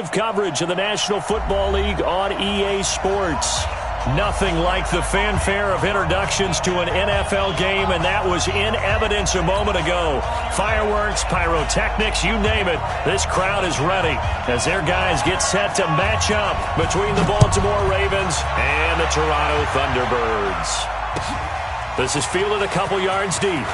Coverage of the National Football League on EA Sports. Nothing like the fanfare of introductions to an NFL game, and that was in evidence a moment ago. Fireworks, pyrotechnics, you name it. This crowd is ready as their guys get set to match up between the Baltimore Ravens and the Toronto Thunderbirds. This is fielded a couple yards deep.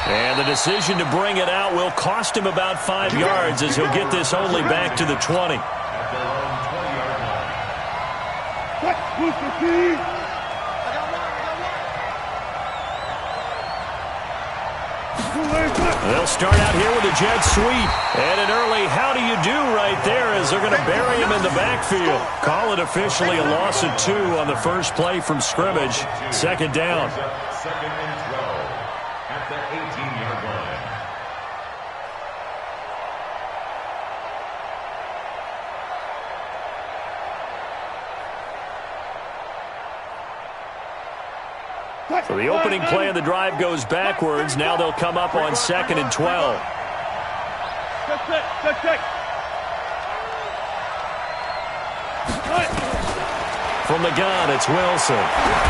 And the decision to bring it out will cost him about 5 yards as he'll get this only back to the 20. They'll start out here with a jet sweep. And an early how do you do right there as they're going to bury him in the backfield. Call it officially a loss of 2 on the first play from scrimmage. Second down. Second and 12 at the 18-yard line. So the opening play of the drive goes backwards. Now they'll come up on 2nd and 12. From the gun, it's Wilson.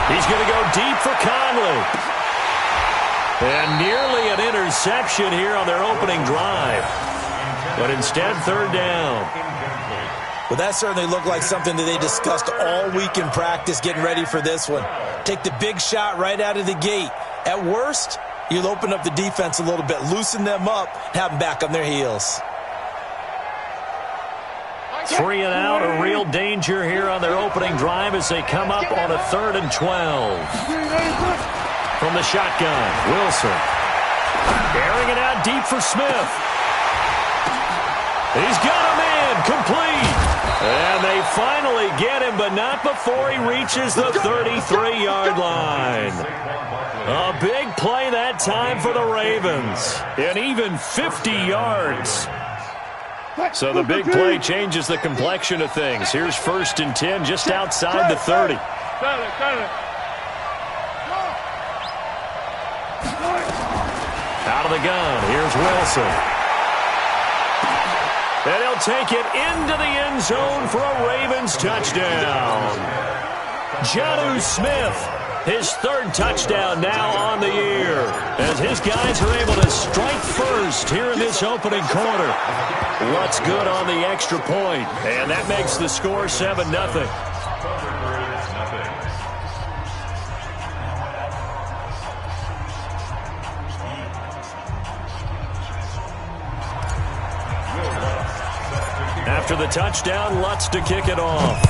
He's going to go deep for Conley. And nearly an interception here on their opening drive. But instead, third down. Well, that certainly looked like something that they discussed all week in practice, getting ready for this one. Take the big shot right out of the gate. At worst, you'll open up the defense a little bit, loosen them up, have them back on their heels. 3 and out, a real danger here on their opening drive as they come up on a 3rd and 12. From the shotgun, Wilson. Airing it out deep for Smith. He's got a man, complete. And they finally get him, but not before he reaches the 33-yard line. A big play that time for the Ravens. And even 50 yards. So the big play changes the complexion of things. Here's 1st and 10 just outside the 30. Out of the gun, here's Wilson. And he'll take it into the end zone for a Ravens touchdown. Jonnu Smith, his 3rd touchdown now on the year, as his guys are able to strike first here in this opening quarter. What's good on the extra point? And that makes the score 7-0. After the touchdown, Lutz to kick it off.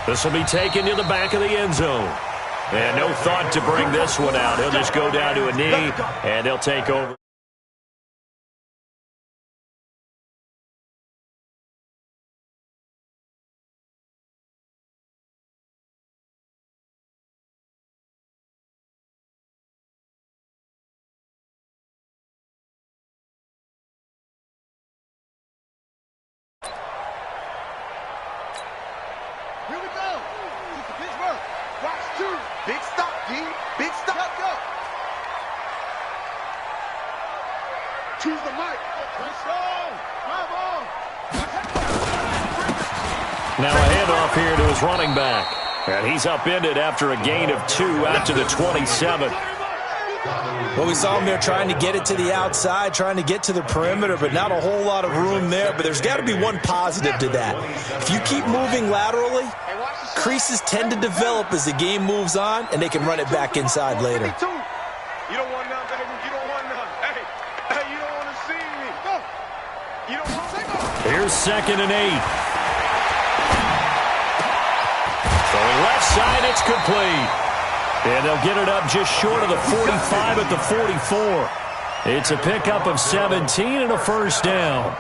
This will be taken to the back of the end zone. And no thought to bring this one out. He'll just go down to a knee, and they'll take over. Here we go. This is Pittsburgh. Watch 2. Big stop, D. Big stop. Let's go. Choose the mic. Let's go. Come on. Now a handoff here to his running back. And he's upended after a gain of 2 out to the 27. Well, we saw him there trying to get it to the outside, trying to get to the perimeter, but not a whole lot of room there. But there's got to be one positive to that. If you keep moving laterally, creases tend to develop as the game moves on, and they can run it back inside later. You don't want none, baby. You don't want none. Hey, you don't want to see me. Go. You don't want to see me. Here's 2nd and 8. Throwing left side, it's complete. And they'll get it up just short of the 45 at the 44. It's a pickup of 17 and a first down.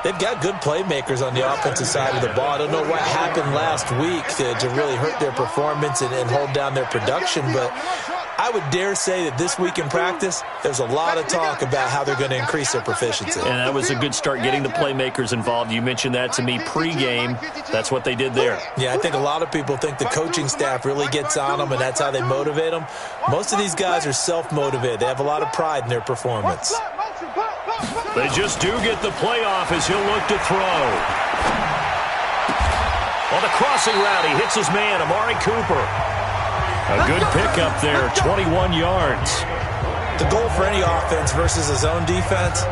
They've got good playmakers on the offensive side of the ball. I don't know what happened last week to really hurt their performance and hold down their production, but I would dare say that this week in practice, there's a lot of talk about how they're going to increase their proficiency. And that was a good start getting the playmakers involved. You mentioned that to me pregame. That's what they did there. Yeah, I think a lot of people think the coaching staff really gets on them, and that's how they motivate them. Most of these guys are self-motivated. They have a lot of pride in their performance. They just do get the playoff as he'll look to throw. On the crossing route, he hits his man, Amari Cooper. A good pickup there, 21 yards. The goal for any offense versus a zone defense,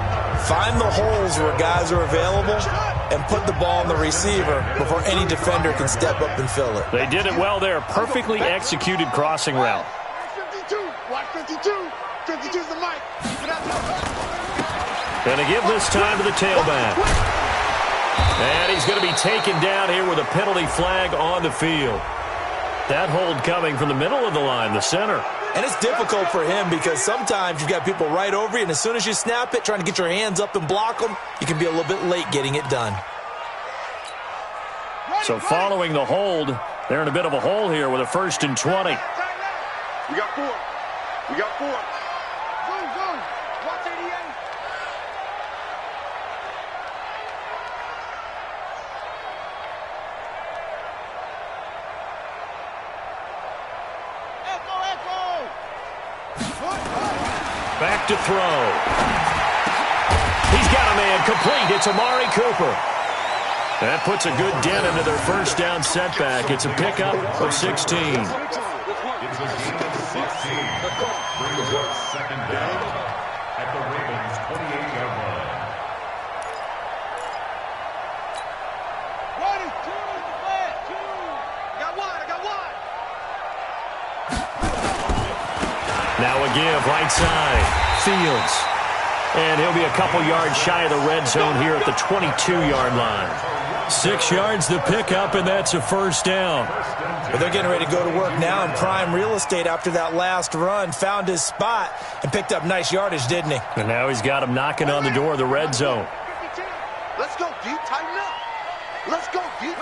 find the holes where guys are available and put the ball in the receiver before any defender can step up and fill it. They did it well there. Perfectly executed crossing route. 52. Watch 52. 52's the mic. Going to give this time to the tailback. And he's going to be taken down here with a penalty flag on the field. That hold coming from the middle of the line, the center. And it's difficult for him because sometimes you've got people right over you, and as soon as you snap it, trying to get your hands up and block them, you can be a little bit late getting it done. So following the hold, they're in a bit of a hole here with a 1st and 20. We got 4. We got 4. Zoom. Watch 88. Back to throw. He's got a man complete. It's Amari Cooper. That puts a good dent into their first down setback. It's a pickup of 16. It's a gain of 16. Brings up 2nd down at the Ravens' 28-yard line. Now a give, right side. Fields. And he'll be a couple yards shy of the red zone here at the 22-yard line. 6 yards the pickup, and that's a 1st down. But they're getting ready to go to work now in prime real estate after that last run. Found his spot and picked up nice yardage, didn't he? And now he's got him knocking on the door of the red zone. Let's go, D. Tighten up. Let's go, D.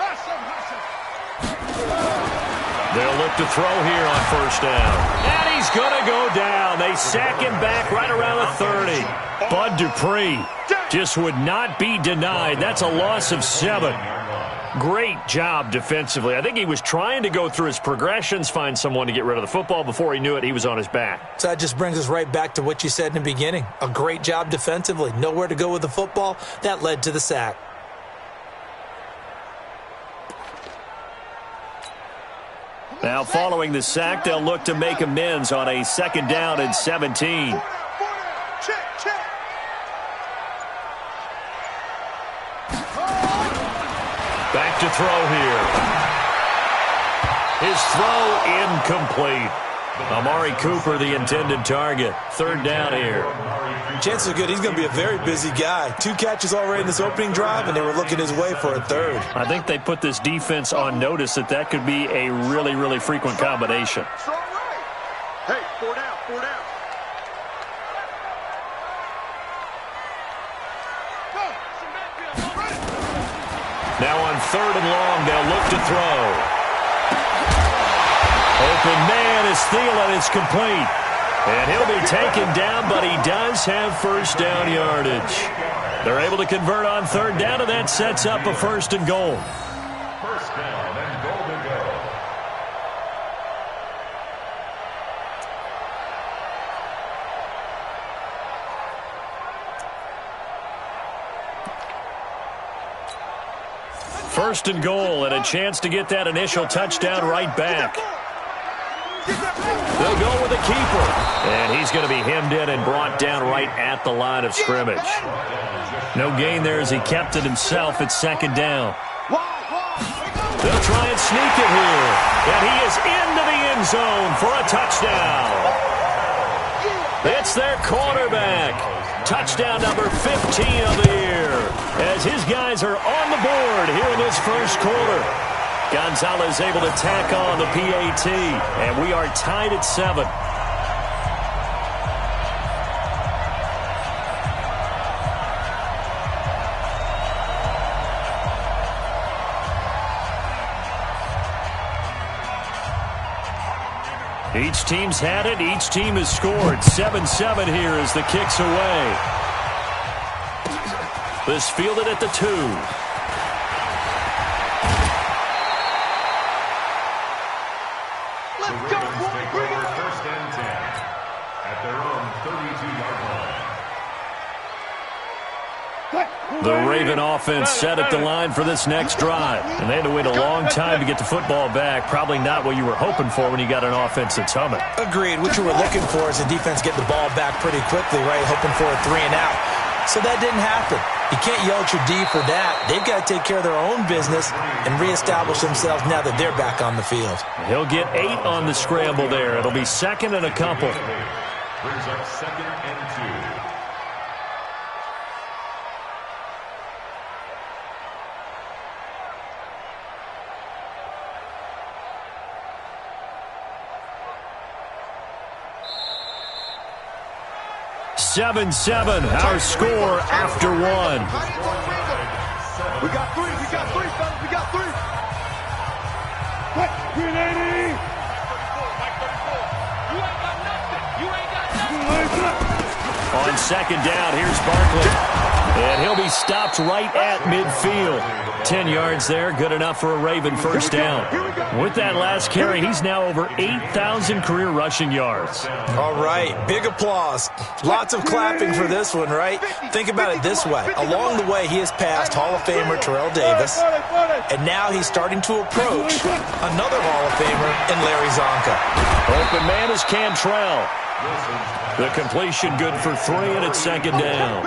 They'll look to throw here on 1st down. And he's going to go down. They sack him back right around the 30. Bud Dupree just would not be denied. That's a loss of 7. Great job defensively. I think he was trying to go through his progressions, find someone to get rid of the football. Before he knew it, he was on his back. So that just brings us right back to what you said in the beginning. A great job defensively. Nowhere to go with the football. That led to the sack. Now following the sack, they'll look to make amends on a 2nd down and 17. Back to throw here. His throw incomplete. Amari Cooper, the intended target. 3rd down here. Chances are good he's going to be a very busy guy. 2 catches already in this opening drive, and they were looking his way for a 3rd. I think they put this defense on notice that could be a really, really frequent combination. Hey, 4 down, 4 down. Now on 3rd and long, they'll look to throw. Open man is Thielen. It's complete. And he'll be taken down, but he does have 1st down yardage. They're able to convert on 3rd down, and that sets up a 1st and goal. 1st down and goal to go. First and goal, and a chance to get that initial touchdown right back. They'll go with the keeper. And he's going to be hemmed in and brought down right at the line of scrimmage. No gain there as he kept it himself at 2nd down. They'll try and sneak it here. And he is into the end zone for a touchdown. It's their quarterback. Touchdown number 15 of the year. As his guys are on the board here in this 1st quarter. Gonzalez able to tack on the PAT, and we are tied at 7. Each team's had it. Each team has scored. 7-7 here as the kick's away. This fielded at the 2. Let's go, boy. Bring it on. First and 10 at their own 32-yard line. The Raven offense set at the line for this next drive. And they had to wait a long time to get the football back. Probably not what you were hoping for when you got an offense that's humming. Agreed. What you were looking for is the defense getting the ball back pretty quickly, right? Hoping for a 3 and out. So that didn't happen. You can't yell at your D for that. They've got to take care of their own business and reestablish themselves now that they're back on the field. He'll get 8 on the scramble there. It'll be second and a couple. Brings up second and 2. Our score after 1. We got 3. We got 3, fellas. We got 3. What? 380. You ain't got nothing. You ain't got nothing. On second down, here's Barkley. And he'll be stopped right at midfield. 10 yards there, good enough for a Raven first down. With that last carry, he's now over 8,000 career rushing yards. All right, big applause. Lots of clapping for this one, right? Think about it this way. Along the way, he has passed Hall of Famer Terrell Davis, and now he's starting to approach another Hall of Famer in Larry Zonka. Open man is Cantrell. The completion good for 3, and it's second down.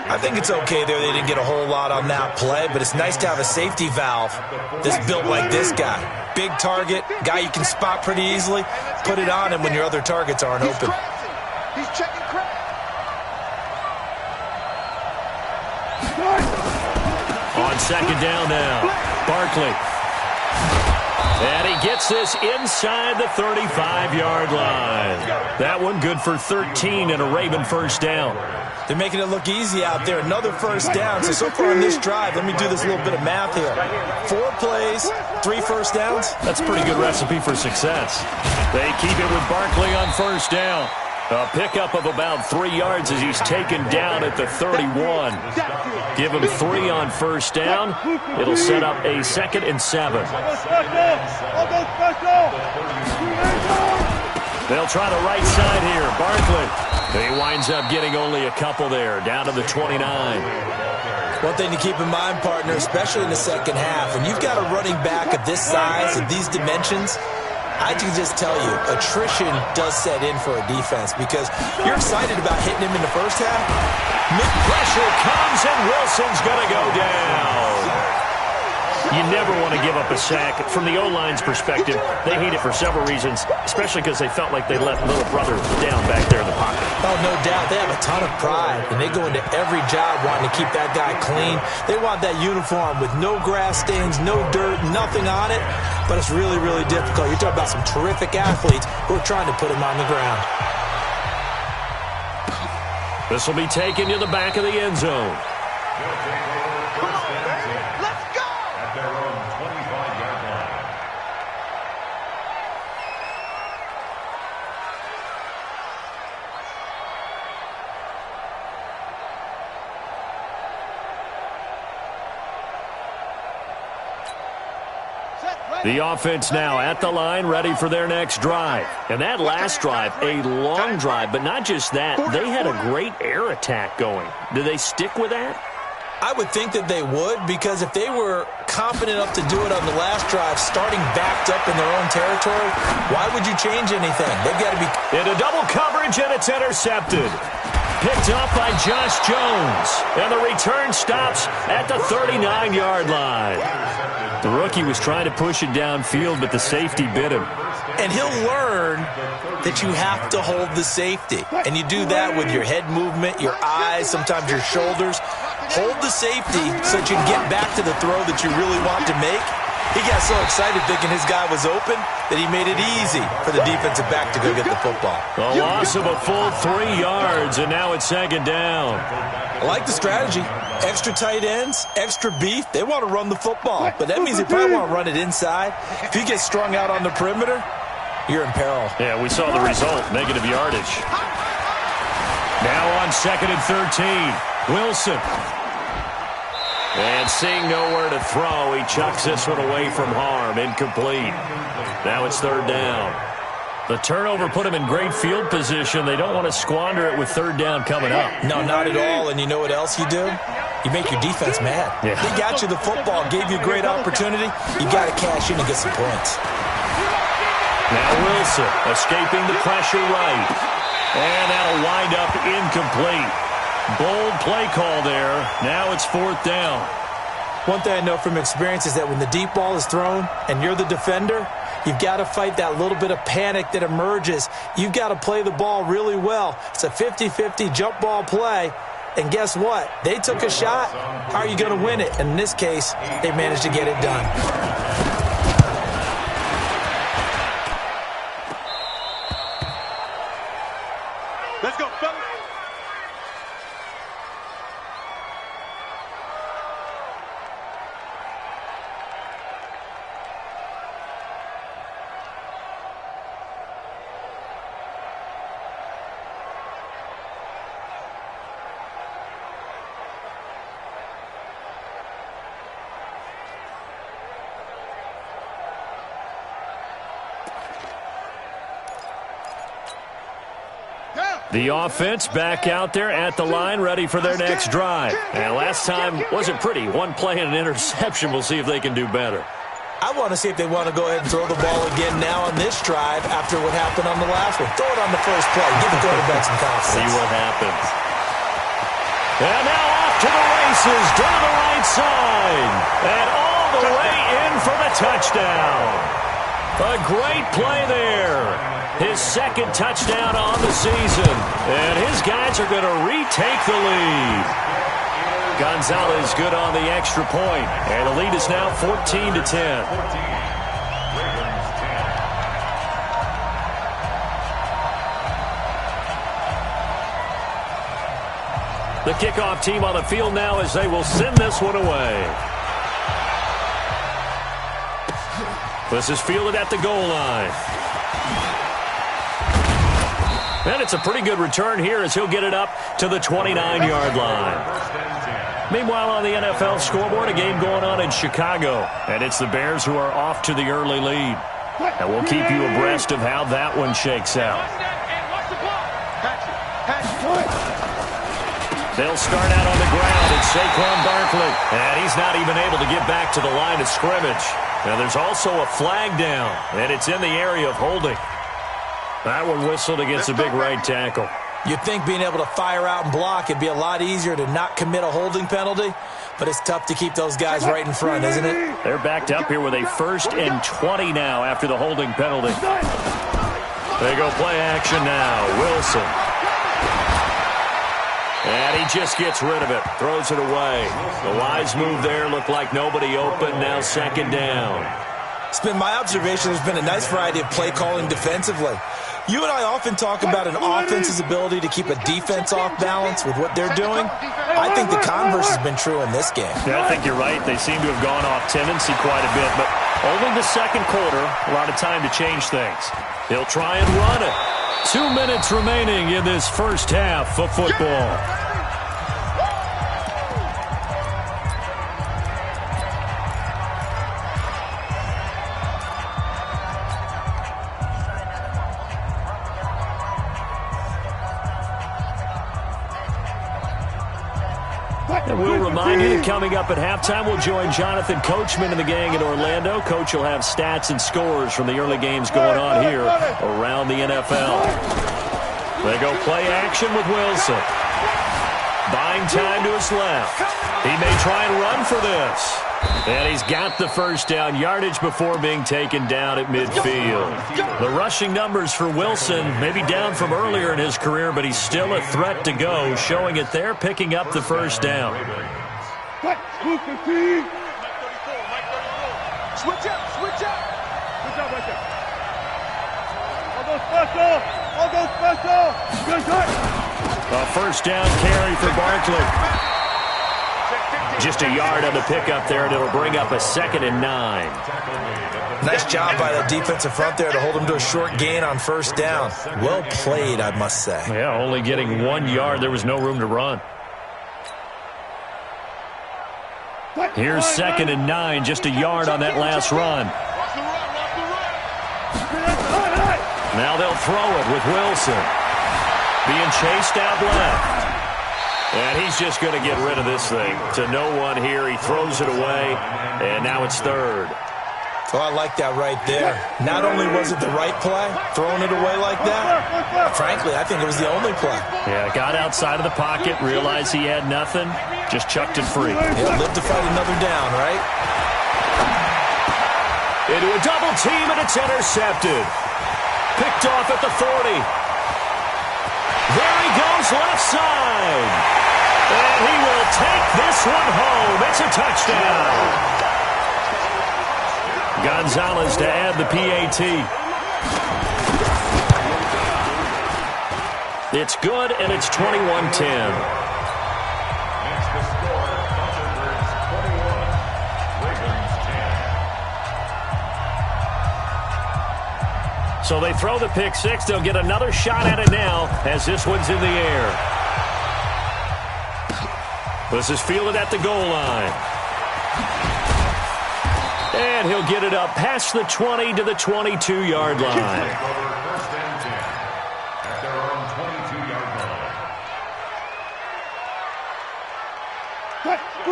I think it's okay there. They didn't get a whole lot on that play, but it's nice to have a safety valve that's built like this guy. Big target, guy you can spot pretty easily. Put it on him when your other targets aren't open. He's checking crack. On second down now, Barkley. And he gets this inside the 35-yard line. That one good for 13 and a Raven first down. They're making it look easy out there. Another first down. So far in this drive, let me do this little bit of math here. 4 plays, 3 first downs. That's a pretty good recipe for success. They keep it with Barkley on first down. A pickup of about 3 yards as he's taken down at the 31. Give him 3 on first down. It'll set up a 2nd and 7. They'll try the right side here. Barkley. He winds up getting only a couple there, down to the 29. One thing to keep in mind, partner, especially in the second half, when you've got a running back of this size, of these dimensions, I can just tell you, attrition does set in for a defense because you're excited about hitting him in the first half. Mid-pressure comes, and Wilson's going to go down. You never want to give up a sack. From the O-line's perspective, they hate it for several reasons, especially because they felt like they let little brother down back there in the pocket. Oh, no doubt. They have a ton of pride, and they go into every job wanting to keep that guy clean. They want that uniform with no grass stains, no dirt, nothing on it, but it's really, really difficult. You're talking about some terrific athletes who are trying to put him on the ground. This will be taken to the back of the end zone. The offense now at the line, ready for their next drive. And that last drive, a long drive, but not just that. They had a great air attack going. Do they stick with that? I would think that they would, because if they were confident enough to do it on the last drive, starting backed up in their own territory, why would you change anything? They've got to be... Into double coverage, and it's intercepted. Picked up by Josh Jones. And the return stops at the 39-yard line. The rookie was trying to push it downfield, but the safety bit him. And he'll learn that you have to hold the safety. And you do that with your head movement, your eyes, sometimes your shoulders. Hold the safety so that you can get back to the throw that you really want to make. He got so excited thinking his guy was open that he made it easy for the defensive back to go get the football. A loss of a full 3 yards, and now it's second down. I like the strategy. Extra tight ends, extra beef. They want to run the football, but that means they probably want to run it inside. If he gets strung out on the perimeter, you're in peril. Yeah, we saw the result, negative yardage. Now on 2nd and 13, Wilson. And seeing nowhere to throw, he chucks this one away from harm, incomplete. Now it's 3rd down. The turnover put him in great field position. They don't want to squander it with 3rd down coming up. No, not at all. And you know what else you do? You make your defense mad. Yeah. They got you the football, gave you a great opportunity. You got to cash in and get some points. Now Wilson escaping the pressure right. And that'll wind up incomplete. Bold play call there. Now it's 4th down. One thing I know from experience is that when the deep ball is thrown and you're the defender, you've got to fight that little bit of panic that emerges. You've got to play the ball really well. It's a 50-50 jump ball play. And guess what? They took a shot. How are you going to win it? And in this case, they managed to get it done. Let's go, fellas. The offense back out there at the line, ready for their next drive. And last time wasn't pretty. One play and an interception. We'll see if they can do better. I want to see if they want to go ahead and throw the ball again now on this drive after what happened on the last one. Throw it on the first play. Give the quarterback some confidence. See what happens. And now off to the races, down the right side. And all the way in for the touchdown. A great play there. His 2nd touchdown on the season. And his guys are going to retake the lead. Gonzalez good on the extra point. And the lead is now 14-10. The kickoff team on the field now as they will send this one away. This is fielded at the goal line. And it's a pretty good return here as he'll get it up to the 29-yard line. Meanwhile, on the NFL scoreboard, a game going on in Chicago. And it's the Bears who are off to the early lead. And we'll keep you abreast of how that one shakes out. They'll start out on the ground. It's Saquon Barkley. And he's not even able to get back to the line of scrimmage. Now, there's also a flag down. And it's in the area of holding. That one whistled against a big right tackle. You'd think being able to fire out and block, it'd be a lot easier to not commit a holding penalty, but it's tough to keep those guys right in front, isn't it? They're backed up here with a 1st and 20 now after the holding penalty. They go play action now. Wilson. And he just gets rid of it. Throws it away. The wise move there. Looked like nobody open. Now 2nd down. It's been my observation there's been a nice variety of play calling defensively. You and I often talk about an offense's ability to keep a defense off balance with what they're doing. I think the converse has been true in this game. Yeah, I think you're right. They seem to have gone off tendency quite a bit, but only the 2nd quarter, a lot of time to change things. He'll try and run it. 2 minutes remaining in this first half of football. And we'll remind you that coming up at halftime, we'll join Jonathan Coachman and the gang in Orlando. Coach will have stats and scores from the early games going on here around the NFL. They go play action with Wilson. Buying time to his left. He may try and run for this. And he's got the first down, yardage before being taken down at midfield. The rushing numbers for Wilson may be down from earlier in his career, but he's still a threat to go, showing it there, picking up the first down. Switch up, switch up. Switch up right there. I'll go special. Good. A first down carry for Barkley. Just a yard on the pickup there, and it'll bring up a 2nd and 9. Nice job by the defensive front there to hold him to a short gain on first down. Well played, I must say. Yeah, only getting 1 yard. There was no room to run. Here's 2nd and 9, just a yard on that last run. Now they'll throw it with Wilson. Being chased out left. And he's just going to get rid of this thing. To no one here. He throws it away, and now it's 3rd. Oh, I like that right there. Not only was it the right play, throwing it away like that, frankly, I think it was the only play. Yeah, got outside of the pocket, realized he had nothing, just chucked it free. He'll live to fight another down, right? Into a double team, and it's intercepted. Picked off at the 40. There he goes, left side. And he will take this one home. It's a touchdown. Gonzalez to add the PAT. It's good, and it's 21-10. Next to score, Thunderbirds 21, Ravens 10. So they throw the pick six. They'll get another shot at it now as this one's in the air. This is fielded at the goal line. And he'll get it up past the 20 to the 22-yard line. First and 10 at their own 22-yard line.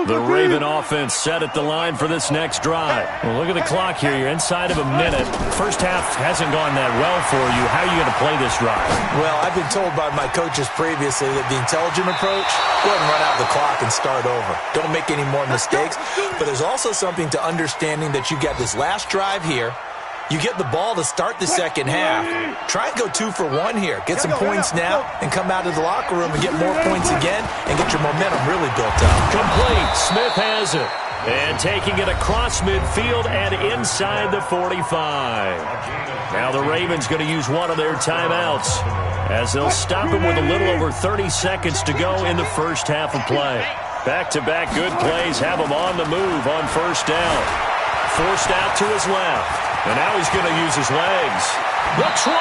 The Raven offense set at the line for this next drive. Well, look at the clock here. You're inside of a minute. First half hasn't gone that well for you. How are you going to play this drive? Well, I've been told by my coaches previously that the intelligent approach, go ahead and run out the clock and start over. Don't make any more mistakes. But there's also something to understanding that you got this last drive here. You get the ball to start the second half. Try and go 2 for 1 here. Get some points now and come out of the locker room and get more points again and get your momentum really built up. Complete. Smith has it. And taking it across midfield and inside the 45. Now the Ravens going to use one of their timeouts as they'll stop him with a little over 30 seconds to go in the first half of play. Back-to-back good plays have him on the move on first down. Forced out to his left. And now he's going to use his legs. The 20.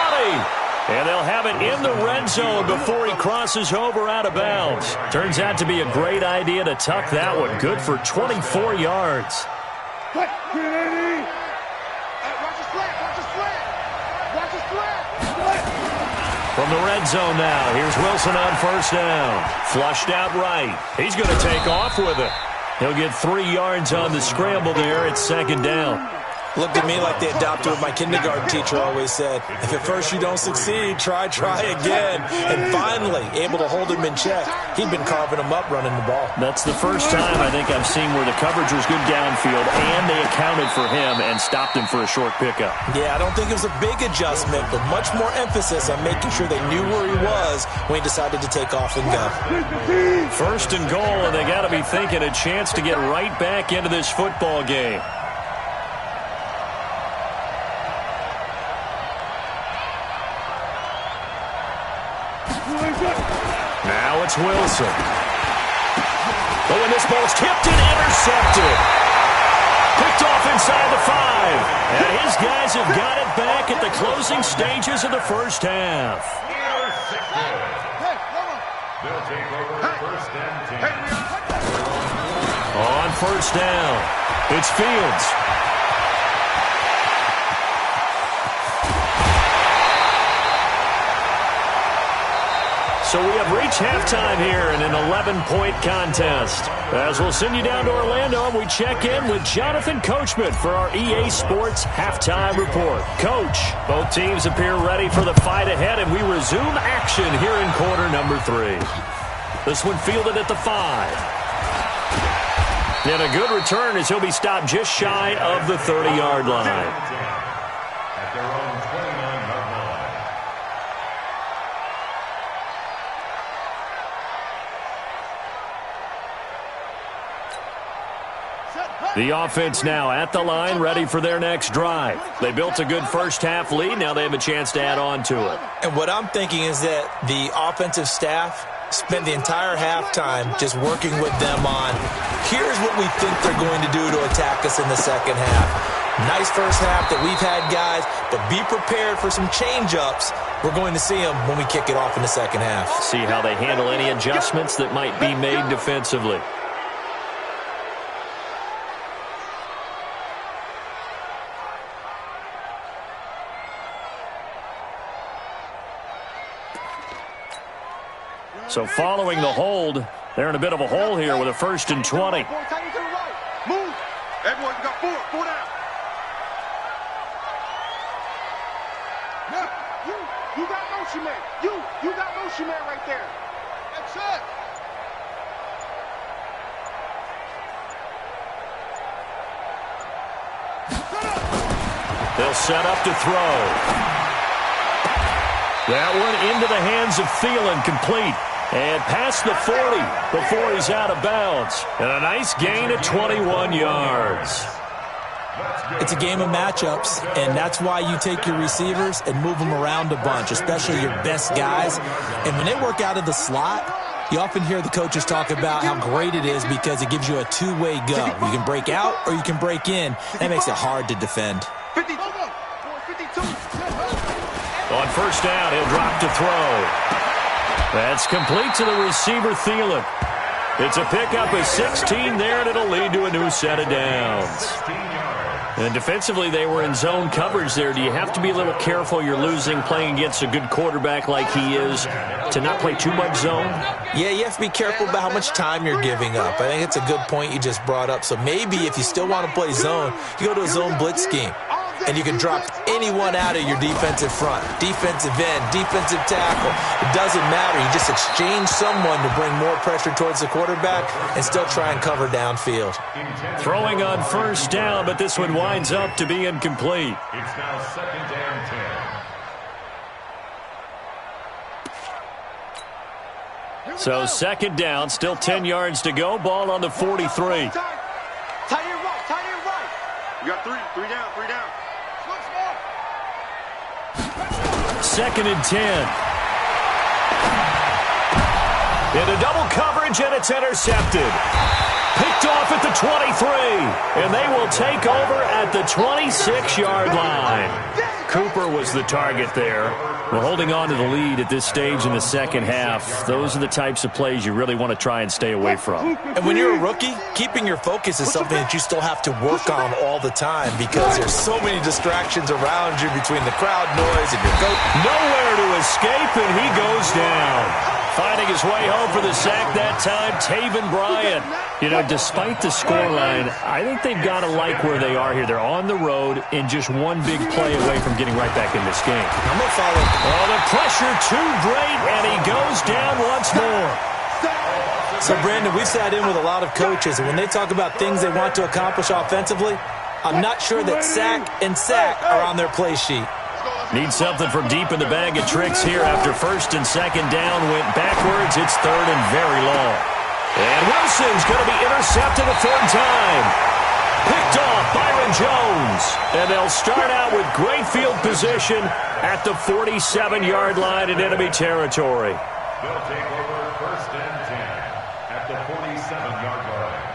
And they'll have it in the red zone before he crosses over out of bounds. Turns out to be a great idea to tuck that one. Good for 24 yards. From the red zone now, here's Wilson on first down. Flushed out right. He's going to take off with it. He'll get 3 yards on the scramble there. It's second down. Looked at me like they adopted what my kindergarten teacher always said. If at first you don't succeed, try again. And finally, able to hold him in check. He'd been carving him up running the ball. That's the first time I think I've seen where the coverage was good downfield and they accounted for him and stopped him for a short pickup. Yeah, I don't think it was a big adjustment, but much more emphasis on making sure they knew where he was when he decided to take off and go. First and goal, and they got to be thinking a chance to get right back into this football game. Now it's Wilson. Oh, and this ball's tipped and intercepted. Picked off inside the 5. And his guys have got it back at the closing stages of the first half. They'll take over first and 10. On first down, it's Fields. So we have reached halftime here in an 11-point contest. As we'll send you down to Orlando, and we check in with Jonathan Coachman for our EA Sports Halftime Report. Coach, both teams appear ready for the fight ahead, and we resume action here in quarter number 3. This one fielded at the 5. And a good return as he'll be stopped just shy of the 30-yard line. At their own 29-yard line. The offense now at the line, ready for their next drive. They built a good first half lead. Now they have a chance to add on to it. And what I'm thinking is that the offensive staff spent the entire halftime just working with them on, here's what we think they're going to do to attack us in the second half. Nice first half that we've had, guys, but be prepared for some change-ups. We're going to see them when we kick it off in the second half. See how they handle any adjustments that might be made defensively. So following the hold, they're in a bit of a hole here with a 1st and 20. Move. Everyone, you got 4 down. You got motion man. You got motion man right there. That's it. They'll set up to throw. That one into the hands of Thielen, complete. And past the 40 before he's out of bounds. And a nice gain of 21 yards. It's a game of matchups, and that's why you take your receivers and move them around a bunch, especially your best guys. And when they work out of the slot, you often hear the coaches talk about how great it is because it gives you a two-way go. You can break out or you can break in. That makes it hard to defend. 52. On 1st down, he'll drop to throw. That's complete to the receiver, Thielen. It's a pickup of 16 there, and it'll lead to a new set of downs. And defensively, they were in zone coverage there. Do you have to be a little careful you're losing playing against a good quarterback like he is to not play too much zone? Yeah, you have to be careful about how much time you're giving up. I think it's a good point you just brought up. So maybe if you still want to play zone, you go to a zone blitz scheme. And you can drop anyone out of your defensive front, defensive end, defensive tackle. It doesn't matter. You just exchange someone to bring more pressure towards the quarterback and still try and cover downfield. Throwing on 1st down, but this one winds up to be incomplete. It's now 2nd and 10. So 2nd down, still 10 yards to go. Ball on the 43. Tie in right. You got 3 down. 2nd and 10. Into double coverage, and it's intercepted. Picked off at the 23, and they will take over at the 26-yard line. Cooper was the target there. We're holding on to the lead at this stage in the second half. Those are the types of plays you really want to try and stay away from. And when you're a rookie, keeping your focus is something that you still have to work on all the time because there's so many distractions around you between the crowd noise and your coach. Nowhere to escape, and he goes down. Finding his way home for the sack that time, Taven Bryan. You know, despite the scoreline, I think they've got to like where they are here. They're on the road and just one big play away from getting right back in this game. I'm going to follow. Oh, the pressure too great, and he goes down once more. So, Brandon, we've sat in with a lot of coaches, and when they talk about things they want to accomplish offensively, I'm not sure that sack and sack are on their play sheet. Need something from deep in the bag of tricks here after 1st and 2nd down. Went backwards. It's 3rd and very long. And Wilson's going to be intercepted a 3rd time. Picked off Byron Jones. And they'll start out with great field position at the 47-yard line in enemy territory. They'll take over 1st and 10 at the 47-yard line.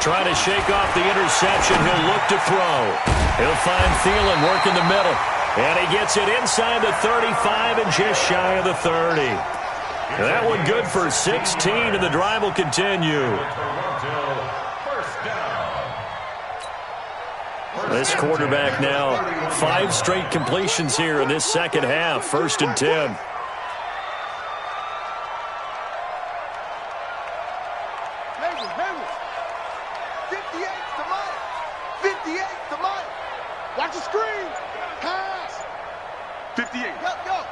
Trying to shake off the interception. He'll look to throw. He'll find Thielen working the middle. And he gets it inside the 35 and just shy of the 30. That one good for 16, and the drive will continue. This quarterback now 5 straight completions here in this second half. 1st and 10. Watch the screen. Pass. 58. Go.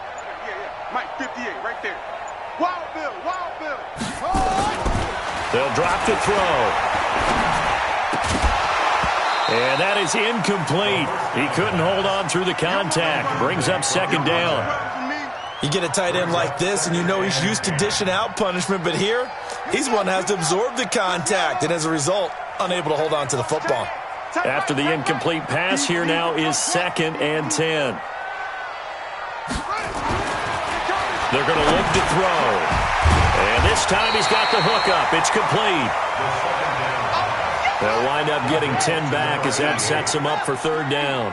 Yeah. Mike, 58, right there. Wild Bill. They'll drop to throw. And that is incomplete. He couldn't hold on through the contact. Brings up second down. You get a tight end like this, and you know he's used to dishing out punishment, but here, he's one that has to absorb the contact, and as a result, unable to hold on to the football. After the incomplete pass, here now is 2nd and 10. They're going to look to throw. And this time he's got the hook up. It's complete. They'll wind up getting 10 back as that sets him up for 3rd down.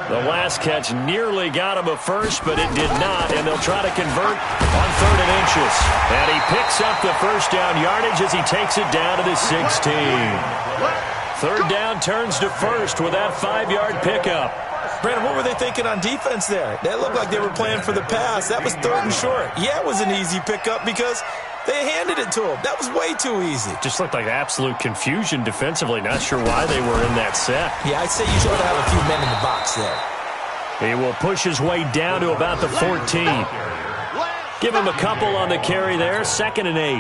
The last catch nearly got him a first, but it did not, and they'll try to convert on 3rd and inches. And he picks up the first down yardage as he takes it down to the 16. 3rd down turns to 1st with that 5-yard pickup. Brandon, what were they thinking on defense there? That looked like they were playing for the pass. That was 3rd and short. Yeah, it was an easy pickup because they handed it to him. That was way too easy. Just looked like absolute confusion defensively. Not sure why they were in that set. Yeah, I'd say you should have a few men in the box there. He will push his way down to about the 14. Give him a couple on the carry there. 2nd and 8. 2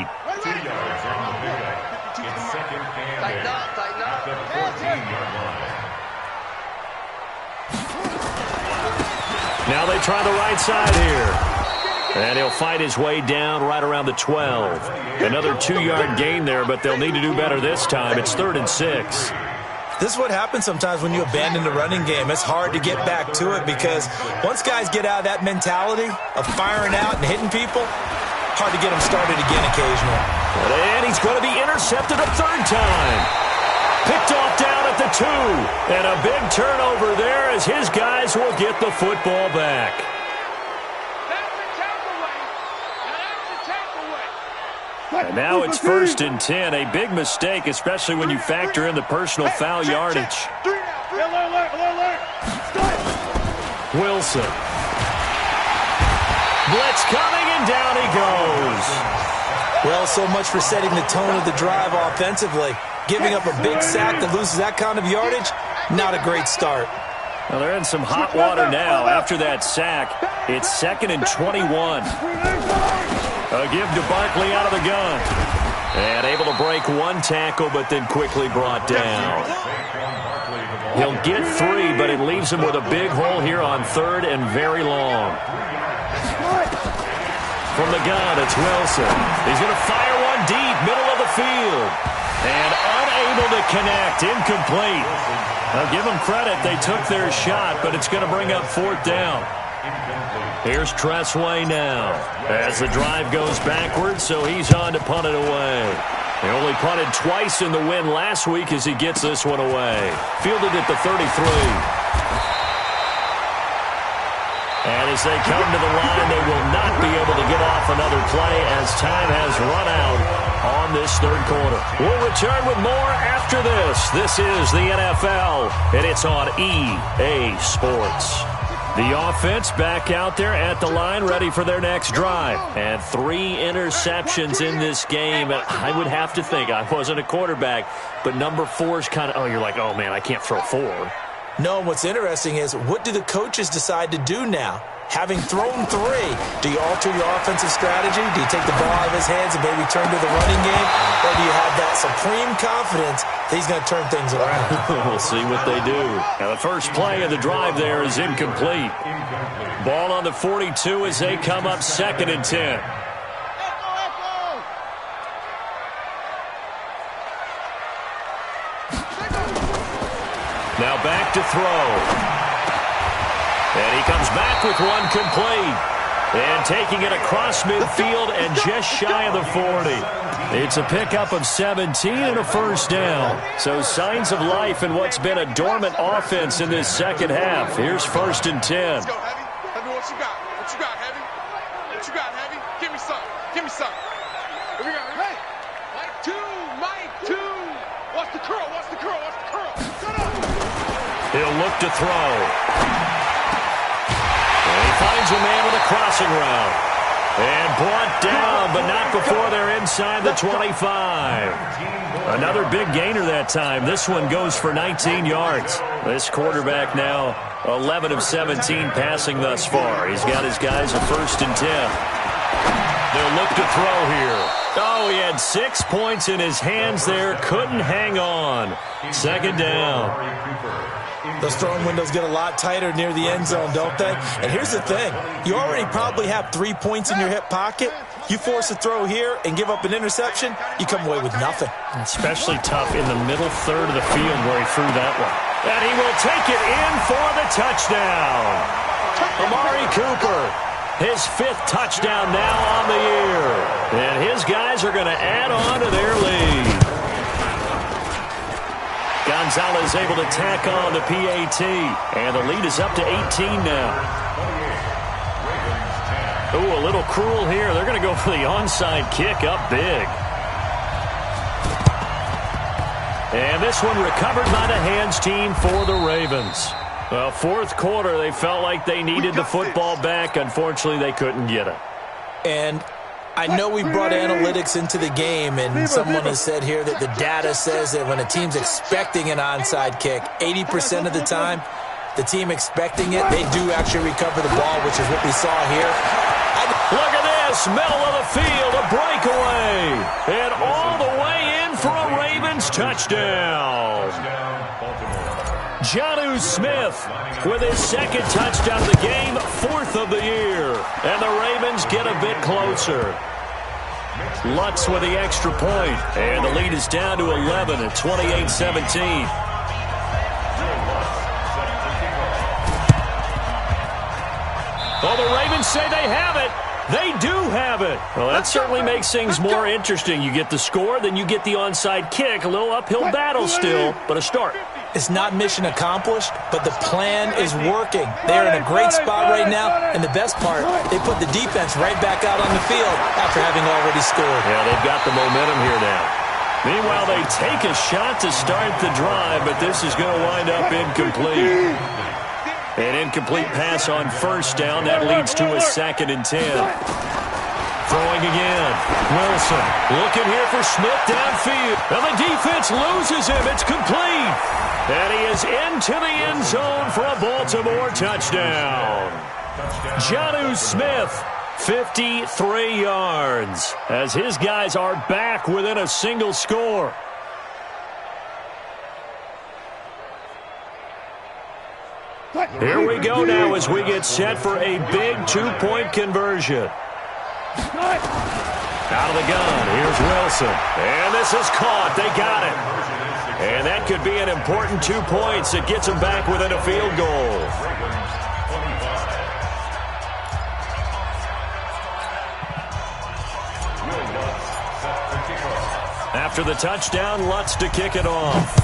yards on the pickup. It's 2nd and 8 at the 14-yard line. Now they try the right side here. And he'll fight his way down right around the 12. Another 2-yard gain there, but they'll need to do better this time. It's 3rd and 6. This is what happens sometimes when you abandon the running game. It's hard to get back to it because once guys get out of that mentality of firing out and hitting people, hard to get them started again occasionally. And he's going to be intercepted a 3rd time. Picked off down at the 2. And a big turnover there as his guys will get the football back. And now it's 1st and 10. A big mistake, especially when you factor in the personal foul yardage. Wilson. Blitz coming, and down he goes. Well, so much for setting the tone of the drive offensively. Giving up a big sack that loses that kind of yardage, not a great start. Well, they're in some hot water now after that sack. It's 2nd and 21. A give to Barkley out of the gun. And able to break one tackle, but then quickly brought down. He'll get 3, but it leaves him with a big hole here on 3rd and very long. From the gun, it's Wilson. He's going to fire one deep, middle of the field. And unable to connect, incomplete. Now give them credit, they took their shot, but it's going to bring up 4th down. Here's Tressway now as the drive goes backwards, so he's on to punt it away. He only punted twice in the win last week as he gets this one away. Fielded at the 33. And as they come to the line, they will not be able to get off another play as time has run out on this 3rd quarter. We'll return with more after this. This is the NFL, and it's on EA Sports. The offense back out there at the line, ready for their next drive. And 3 interceptions in this game. I would have to think, I wasn't a quarterback, but number 4 is kind of, you're like, oh, man, I can't throw 4. No, what's interesting is what do the coaches decide to do now? Having thrown 3, do you alter your offensive strategy? Do you take the ball out of his hands and maybe turn to the running game? Or do you have that supreme confidence that he's going to turn things around? We'll see what they do. Now, the first play of the drive there is incomplete. Ball on the 42 as they come up 2nd and 10. Now back to throw. And he comes back with one complete. And taking it across midfield and just shy of the 40. It's a pickup of 17 and a 1st down. So signs of life in what's been a dormant offense in this 2nd half. Here's 1st and 10. Let's go, Heavy. Heavy, what you got? What you got, Heavy? What you got, Heavy? Give me some. Give me some. Here we go. Hey. Mike 2. Watch the curl. Watch the curl. Watch the curl. Shut up. He'll look to throw. Finds a man with a crossing route. And brought down, but not before they're inside the 25. Another big gainer that time. This one goes for 19 yards. This quarterback now 11 of 17 passing thus far. He's got his guys a 1st and 10. They'll look to throw here. Oh, he had 6 points in his hands there. Couldn't hang on. Second down. Those throwing windows get a lot tighter near the end zone, don't they? And here's the thing. You already probably have 3 points in your hip pocket. You force a throw here and give up an interception, you come away with nothing. Especially tough in the middle third of the field where he threw that one. And he will take it in for the touchdown. Amari Cooper, his 5th touchdown now on the year. And his guys are going to add on to their lead. Gonzalez able to tack on the PAT. And the lead is up to 18 now. Ooh, a little cruel here. They're going to go for the onside kick up big. And this one recovered by the hands team for the Ravens. Well, fourth quarter, they felt like they needed the football back. Unfortunately, they couldn't get it. And I know we brought analytics into the game, and someone has said here that the data says that when a team's expecting an onside kick, 80% of the time, the team expecting it, they do actually recover the ball, which is what we saw here. Look at this, middle of the field, a breakaway. And all the way in for a Ravens touchdown. Jonnu Smith with his 2nd touchdown of the game, 4th of the year. And the Ravens get a bit closer. Lutz with the extra point. And the lead is down to 11 at 28-17. Well, the Ravens say they have it. They do have it. Well, that certainly makes things more interesting. You get the score, then you get the onside kick. A little uphill battle still, but a start. It's not mission accomplished, but the plan is working. They're in a great spot right now, and the best part, they put the defense right back out on the field after having already scored. Yeah, they've got the momentum here now. Meanwhile, they take a shot to start the drive, but this is going to wind up incomplete. An incomplete pass on first down. That leads to a 2nd and 10. Throwing again. Wilson looking here for Smith downfield. And the defense loses him. It's complete. And he is into the end zone for a Baltimore touchdown. Jonnu Smith, 53 yards, as his guys are back within a single score. Here we go now as we get set for a big 2-point conversion. Out of the gun, here's Wilson. And this is caught. They got it. And that could be an important 2 points. It gets them back within a field goal. After the touchdown, Lutz to kick it off.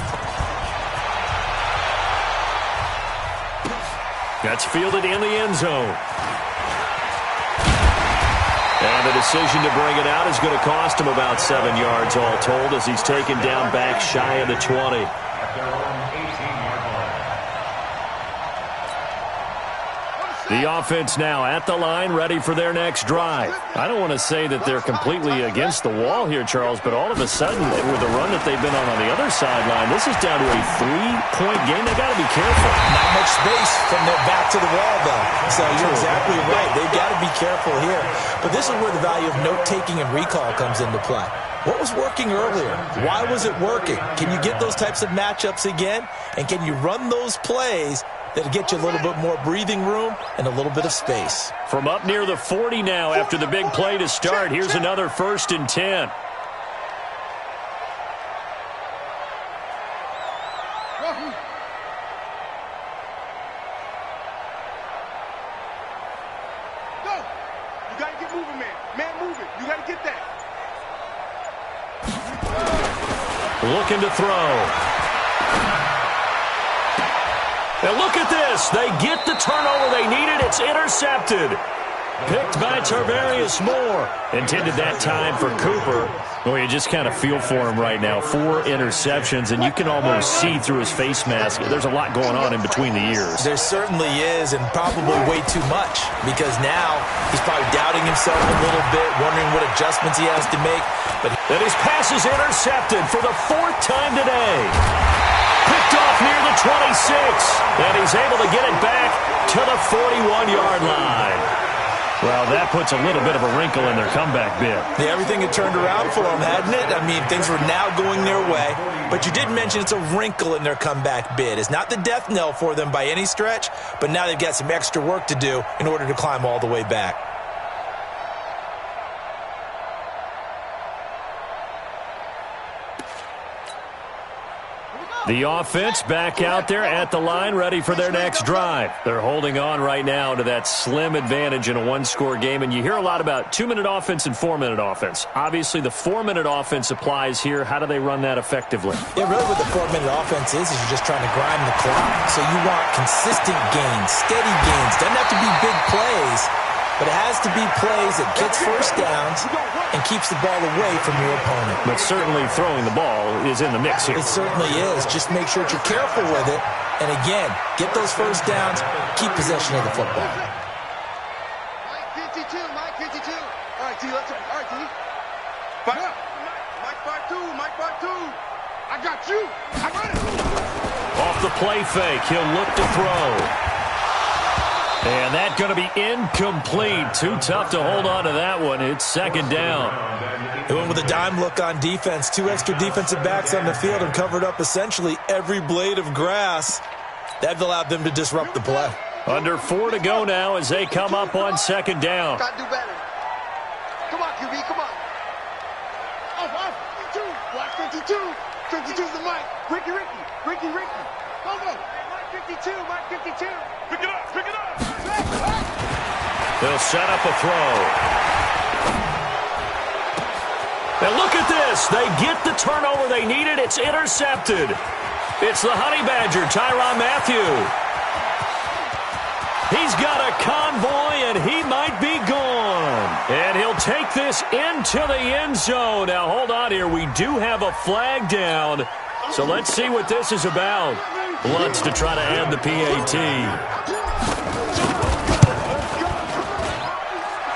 That's fielded in the end zone. And the decision to bring it out is going to cost him about 7 yards all told as he's taken down back shy of the 20. The offense now at the line, ready for their next drive. I don't want to say that they're completely against the wall here, Charles, but all of a sudden, with the run that they've been on the other sideline, this is down to a 3-point game. They got to be careful. Not much space from their back to the wall, though. So you're exactly right. They've got to be careful here. But this is where the value of note-taking and recall comes into play. What was working earlier? Why was it working? Can you get those types of matchups again? And can you run those plays that'll get you a little bit more breathing room and a little bit of space? From up near the 40 now after the big play to start, here's another 1st and 10. Go! You got to get moving, man. Man, moving. You got to get that. Looking to throw. And look at this. They get the turnover they needed. It's intercepted. Picked by Tarvarius Moore. Intended that time for Cooper. Well, you just kind of feel for him right now. 4 interceptions, and you can almost see through his face mask. There's a lot going on in between the ears. There certainly is, and probably way too much, because now he's probably doubting himself a little bit, wondering what adjustments he has to make. But and his pass is intercepted for the 4th time today. Picked off near the 26, and he's able to get it back to the 41-yard line. Well, that puts a little bit of a wrinkle in their comeback bid. Yeah, everything had turned around for them, hadn't it? I mean, things were now going their way. But you did mention it's a wrinkle in their comeback bid. It's not the death knell for them by any stretch, but now they've got some extra work to do in order to climb all the way back. The offense back out there at the line, ready for their next drive. They're holding on right now to that slim advantage in a one-score game, and you hear a lot about 2-minute offense and 4-minute offense. Obviously, the 4-minute offense applies here. How do they run that effectively? Yeah, really what the 4-minute offense is you're just trying to grind the clock. So you want consistent gains, steady gains. Doesn't have to be big plays, but it has to be plays that gets first downs and keeps the ball away from your opponent. But certainly throwing the ball is in the mix here. It certainly is. Just make sure that you're careful with it. And again, get those first downs, keep possession of the football. Mike 52, Mike 52. All right, D, let's go. All right, D. Mike 52, Mike 52. I got you. I got it. Off the play fake, he'll look to throw. And that's going to be incomplete. Too tough to hold on to that one. It's second down. They went with a dime look on defense. 2 extra defensive backs on the field and covered up essentially every blade of grass. That allowed them to disrupt the play. Under 4 to go now as they come up on second down. Got to do better. Come on, QB, come on. Off, 52. Block 52. 52's the mic. Ricky. Go. Mike 52, Mike 52. Pick it up. They'll set up a throw. And look at this. They get the turnover they needed. It's intercepted. It's the Honey Badger, Tyrann Mathieu. He's got a convoy, and he might be gone. And he'll take this into the end zone. Now, hold on here. We do have a flag down. So let's see what this is about. Bloods to try to add the PAT.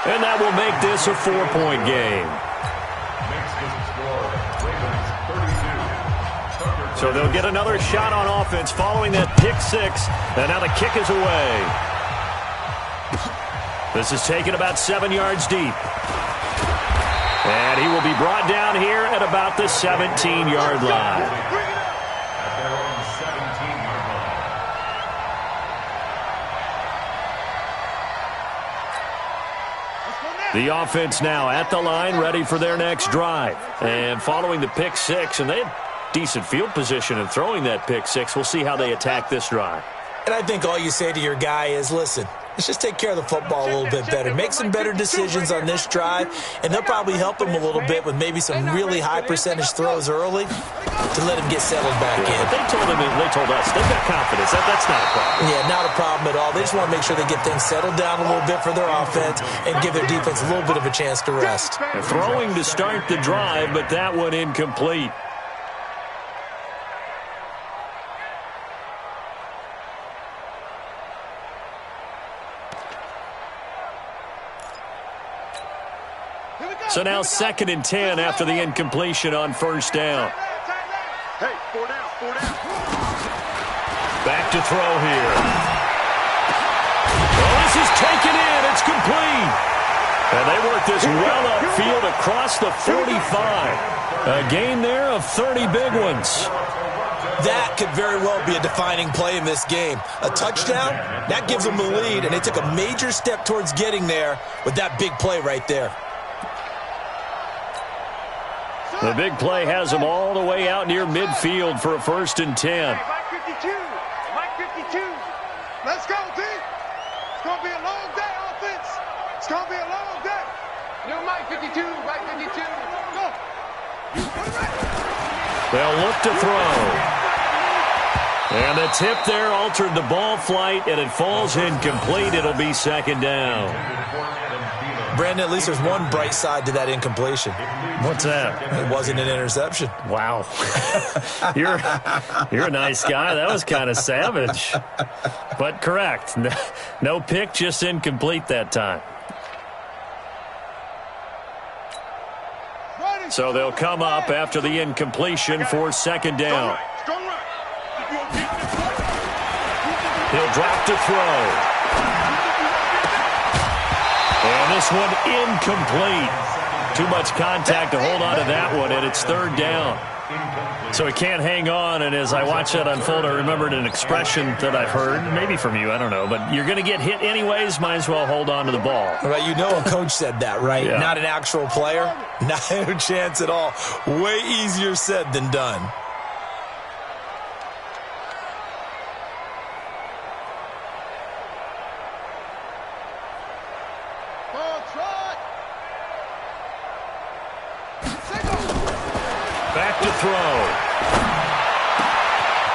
And that will make this a 4-point game. So they'll get another shot on offense following that pick six. And now the kick is away. This is taken about 7 yards deep. And he will be brought down here at about the 17-yard line. The offense now at the line, ready for their next drive. And following the pick six, and they had decent field position in throwing that pick six. We'll see how they attack this drive. And I think all you say to your guy is, listen, let's just take care of the football a little bit better. Make some better decisions on this drive, and they'll probably help him a little bit with maybe some really high percentage throws early to let him get settled back in. They told us they've got confidence. That's not a problem. Yeah, not a problem at all. They just want to make sure they get things settled down a little bit for their offense and give their defense a little bit of a chance to rest. They're throwing to start the drive, but that one incomplete. So now 2nd and 10 after the incompletion on first down. Hey, 4 down. Back to throw here. Well, this is taken in. It's complete. And they work this well upfield across the 45. A gain there of 30 big ones. That could very well be a defining play in this game. A touchdown, that gives them the lead, and they took a major step towards getting there with that big play right there. The big play has them all the way out near midfield for a 1st and 10. Mike 52. Let's go, D. It's going to be a long day, offense. It's going to be a long day. New Mike 52. Go. They'll look to throw. And the tip there altered the ball flight, and it falls incomplete. It'll be 2nd down. Brandon, at least there's one bright side to that incompletion. What's that? It wasn't an interception. Wow. You're a nice guy. That was kind of savage. But correct. No pick, just incomplete that time. So they'll come up after the incompletion for 2nd down. He'll drop to throw. And this one incomplete. Too much contact to hold on to that one, and it's third down. So he can't hang on, and as I watch that unfold, I remembered an expression that I've heard, maybe from you, I don't know, but you're going to get hit anyways, might as well hold on to the ball. Well, you know a coach said that, right? Yeah. Not an actual player. Not a chance at all. Way easier said than done. Back to throw.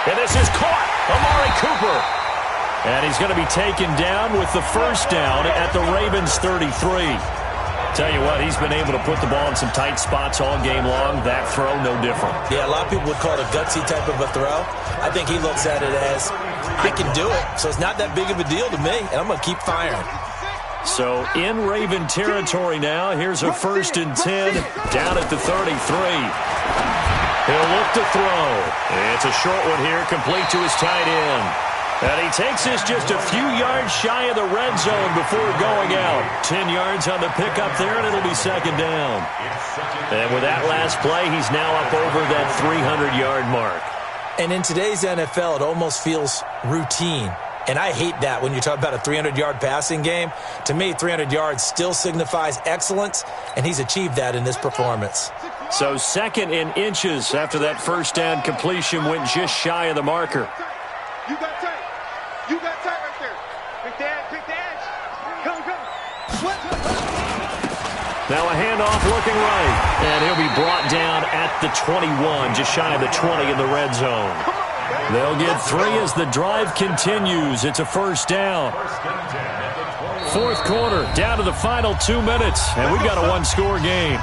And this is caught. Amari Cooper. And he's going to be taken down with the first down at the Ravens 33. Tell you what, he's been able to put the ball in some tight spots all game long. That throw, no different. Yeah, a lot of people would call it a gutsy type of a throw. I think he looks at it as, I can do it, so it's not that big of a deal to me, and I'm going to keep firing. So in Raven territory now. Here's a 1st and 10 down at the 33. He'll look to throw. It's a short one here, complete to his tight end. And he takes this just a few yards shy of the red zone before going out. 10 yards on the pickup there, and it'll be second down. And with that last play, he's now up over that 300-yard mark. And in today's NFL, it almost feels routine. And I hate that when you talk about a 300-yard passing game. To me, 300 yards still signifies excellence, and he's achieved that in this performance. So 2nd and inches after that first down completion went just shy of the marker. You got tight. You got tight right there. Pick the edge. Pick the edge. Come. Now a handoff looking right. And he'll be brought down at the 21, just shy of the 20 in the red zone. They'll get 3 as the drive continues. It's a first down. 4th quarter, down to the final 2 minutes, and we've got a one-score game.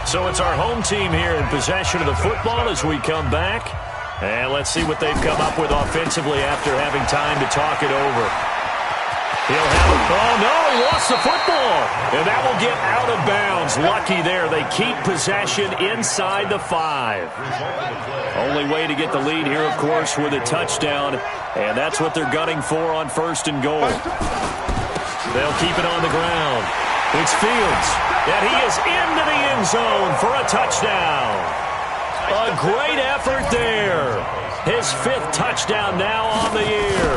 So it's our home team here in possession of the football as we come back. And let's see what they've come up with offensively after having time to talk it over. He'll have it. Oh, no, he lost the football. And that will get out of bounds. Lucky there. They keep possession inside the 5. Only way to get the lead here, of course, with a touchdown. And that's what they're gunning for on 1st and goal. They'll keep it on the ground. It's Fields. And he is into the end zone for a touchdown. A great effort there. His 5th touchdown now on the year,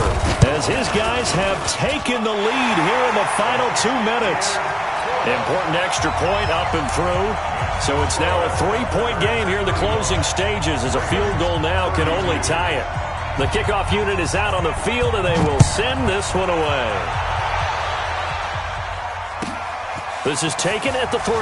as his guys have taken the lead here in the final 2 minutes. Important extra point up and through. So it's now a 3-point game here in the closing stages, as a field goal now can only tie it. The kickoff unit is out on the field, and they will send this one away. This is taken at the 3.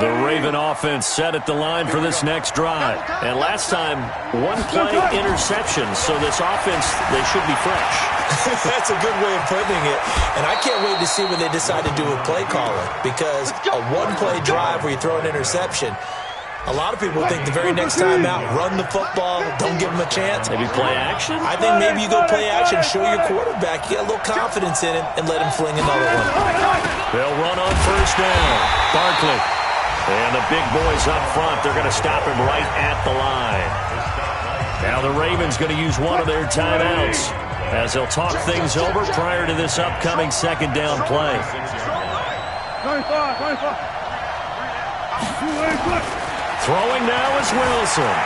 The Raven offense set at the line for this next drive. And last time, 1-play interception. So this offense, they should be fresh. That's a good way of putting it. And I can't wait to see when they decide to do a play calling. Because a 1-play drive where you throw an interception, a lot of people think the very next time out, run the football, don't give them a chance. Maybe play action? I think maybe you go play action, show your quarterback, get a little confidence in him, and let him fling another one. They'll run on first down. Barkley. And the big boys up front, they're going to stop him right at the line. Now the Ravens going to use one of their timeouts as they'll talk things over prior to this upcoming 2nd down play. 25. Throwing now is Wilson.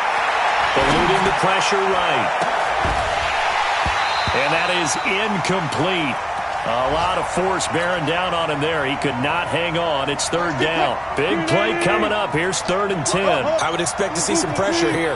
Eluding the pressure right. And that is incomplete. A lot of force bearing down on him there. He could not hang on. It's 3rd down. Big play coming up. Here's 3rd and 10. I would expect to see some pressure here.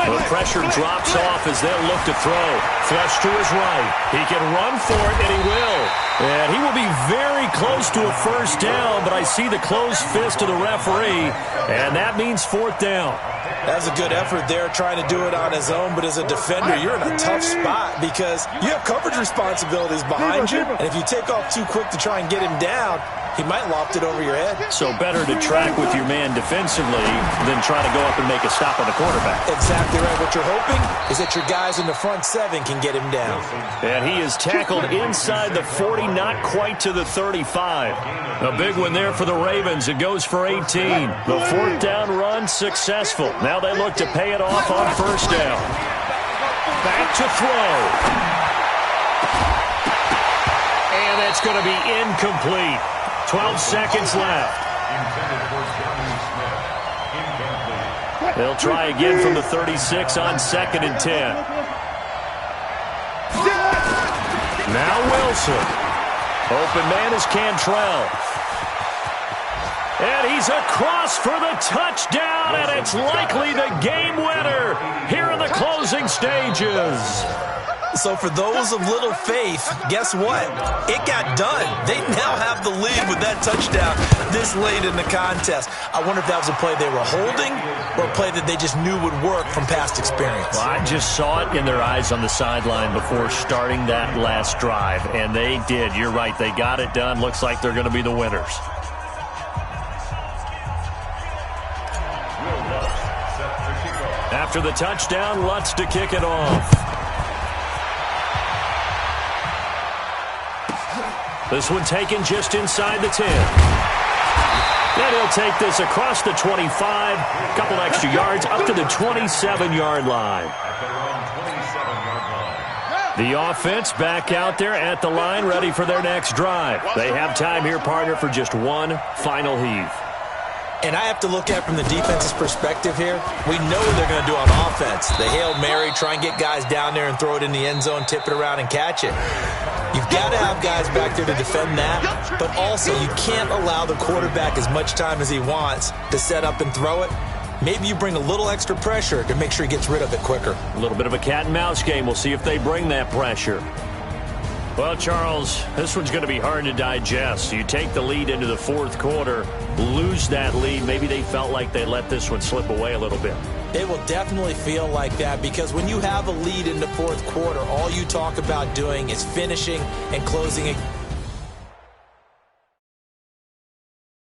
The pressure drops off as they'll look to throw. Flush to his right. He can run for it, and he will. And he will be very close to a first down, but I see the closed fist of the referee, and that means 4th down. That was a good effort there, trying to do it on his own, but as a defender, you're in a tough spot because you have coverage responsibilities behind you, and if you take off too quick to try and get him down, he might loft it over your head. So better to track with your man defensively than try to go up and make a stop on the quarterback. Exactly right. What you're hoping is that your guys in the front 7 can get him down. And he is tackled inside the 40 30, not quite to the 35. A big one there for the Ravens. It goes for 18. The fourth down run successful. Now they look to pay it off on first down. Back to throw. And that's going to be incomplete. 12 seconds left. They'll try again from the 36 on 2nd and 10. Now Wilson. Open man is Cantrell. And he's across for the touchdown, and it's likely the game winner here in the closing stages. So for those of little faith, guess what? It got done. They now have the lead with that touchdown this late in the contest. I wonder if that was a play they were holding or a play that they just knew would work from past experience. Well, I just saw it in their eyes on the sideline before starting that last drive, and they did. You're right. They got it done. Looks like they're going to be the winners. After the touchdown, Lutz to kick it off. This one taken just inside the 10. And he'll take this across the 25, a couple extra yards, up to the 27-yard line. The offense back out there at the line, ready for their next drive. They have time here, partner, for just one final heave. And I have to look at it from the defense's perspective here. We know what they're going to do on offense. The Hail Mary, try and get guys down there and throw it in the end zone, tip it around and catch it. You've got to have guys back there to defend that, but also you can't allow the quarterback as much time as he wants to set up and throw it. Maybe you bring a little extra pressure to make sure he gets rid of it quicker. A little bit of a cat and mouse game. We'll see if they bring that pressure. Well, Charles, this one's going to be hard to digest. You take the lead into the fourth quarter, lose that lead. Maybe they felt like they let this one slip away a little bit. It will definitely feel like that because when you have a lead in the fourth quarter, all you talk about doing is finishing and closing